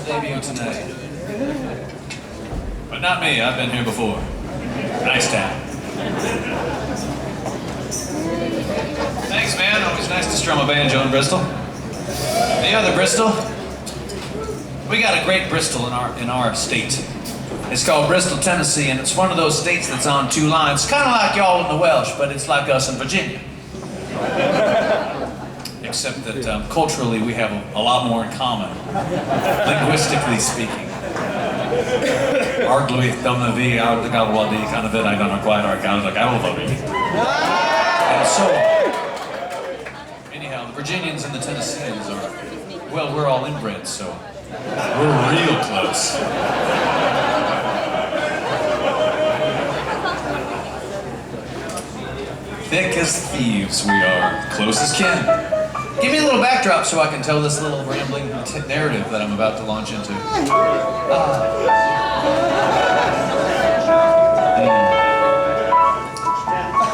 debut tonight. But not me, I've been here before. Nice town. Thanks, man. Always nice to strum a banjo in Bristol. The other Bristol. We got a great Bristol in our state. It's called Bristol, Tennessee, and it's one of those states that's on two lines. Kind of like y'all in the Welsh, but it's like us in Virginia. Except that culturally we have a lot more in common, linguistically speaking. Arguably, Dumnavi, Ardagawadi, kind of it, I don't know quite our kind of like and so, anyhow, the Virginians and the Tennesseans are, well, we're all inbred, so we're real close. Thick as thieves we are, close as kin. Give me a little backdrop so I can tell this little rambling narrative that I'm about to launch into.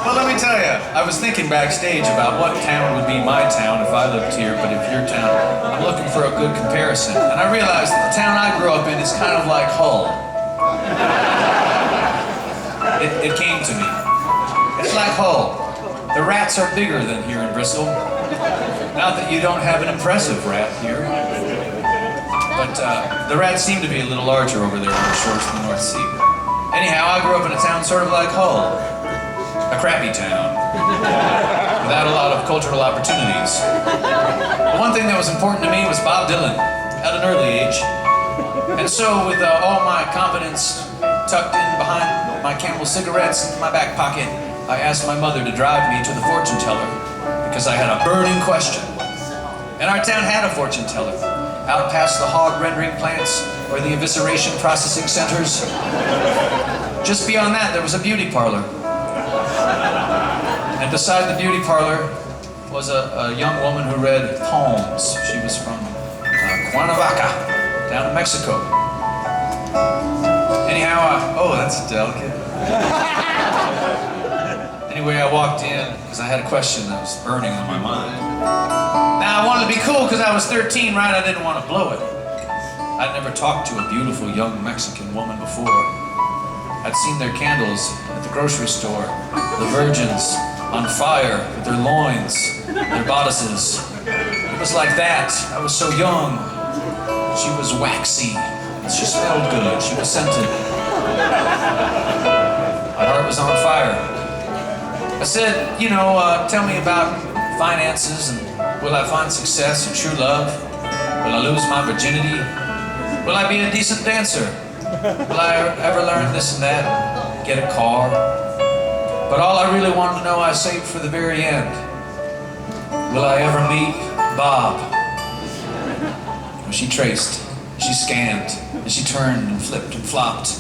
Well, let me tell you, I was thinking backstage about what town would be my town if I lived here, but if your town, I'm looking for a good comparison. And I realized that the town I grew up in is kind of like Hull. It came to me. It's like Hull. The rats are bigger than here in Bristol. Not that you don't have an impressive rat here, but the rats seem to be a little larger over there on the shores of the North Sea. Anyhow, I grew up in a town sort of like Hull, a crappy town, without a lot of cultural opportunities. The one thing that was important to me was Bob Dylan, at an early age. And so with all my confidence tucked in behind my Camel cigarettes in my back pocket, I asked my mother to drive me to the fortune teller because I had a burning question. And our town had a fortune teller out past the hog rendering plants or the evisceration processing centers. Just beyond that, there was a beauty parlor. And beside the beauty parlor was a young woman who read poems. She was from Cuernavaca, down in Mexico. Anyhow, oh, that's delicate. Anyway, I walked in because I had a question that was burning on my mind. Now, I wanted to be cool because I was 13, right? I didn't want to blow it. I'd never talked to a beautiful young Mexican woman before. I'd seen their candles at the grocery store, the virgins on fire with their loins, their bodices. It was like that. I was so young. She was waxy. She smelled good. She was scented. My heart was on fire. I said, you know, tell me about finances and will I find success and true love? Will I lose my virginity? Will I be a decent dancer? Will I ever learn this and that? Get a car? But all I really wanted to know, I saved for the very end. Will I ever meet Bob? She traced, she scanned, and she turned and flipped and flopped.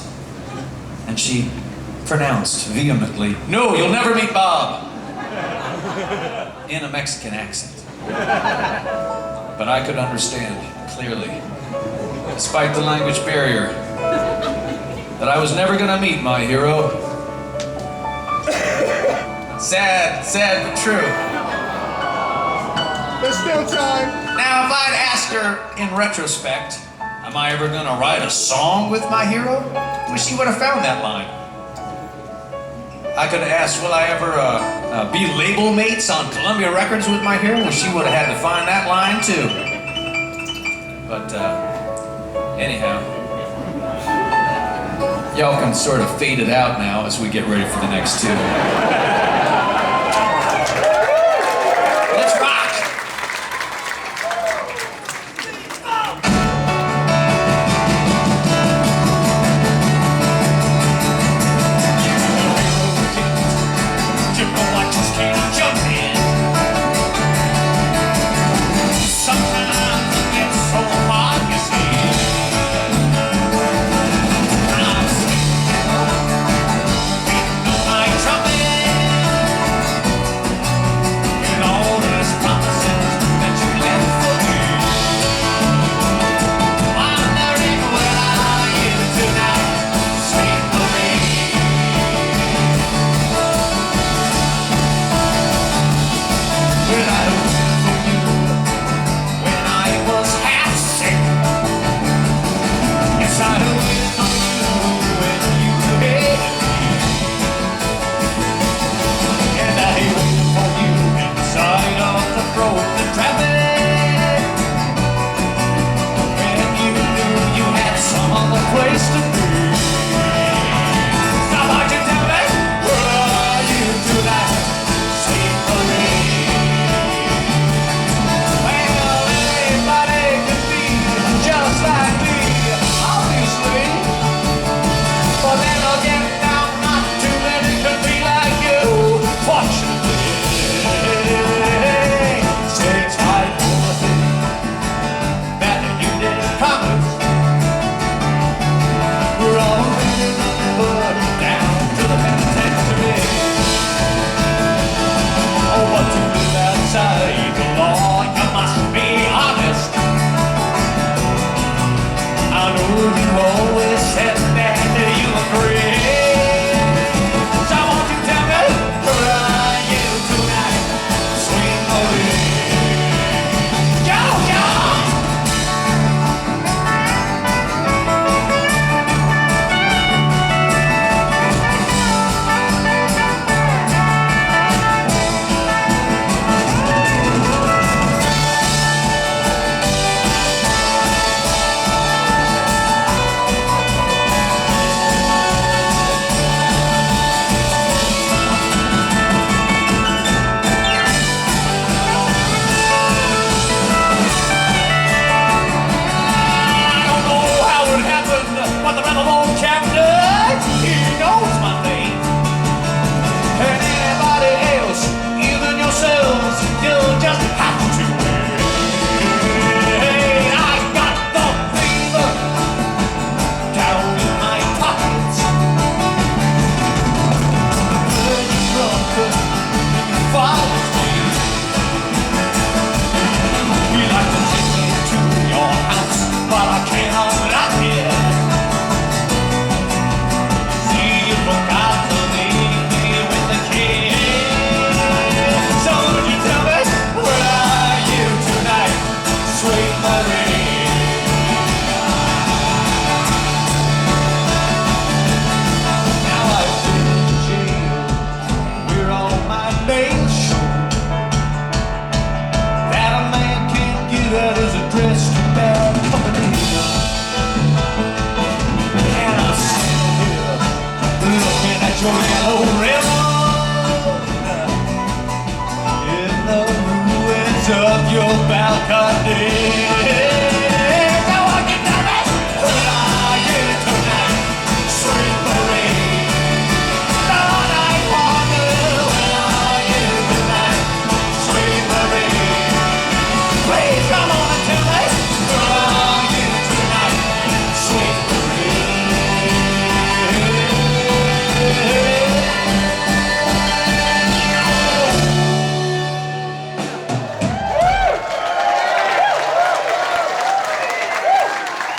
And she pronounced vehemently, "No, you'll never meet Bob," in a Mexican accent. But I could understand clearly, despite the language barrier, that I was never gonna meet my hero. Sad, sad but true. There's still time. Now, if I'd asked her in retrospect, am I ever gonna write a song with my hero? Well, she would have found that line. I could have asked, will I ever be label mates on Columbia Records with my hero? Well, she would have had to find that line too. But anyhow, y'all can sort of fade it out now as we get ready for the next two.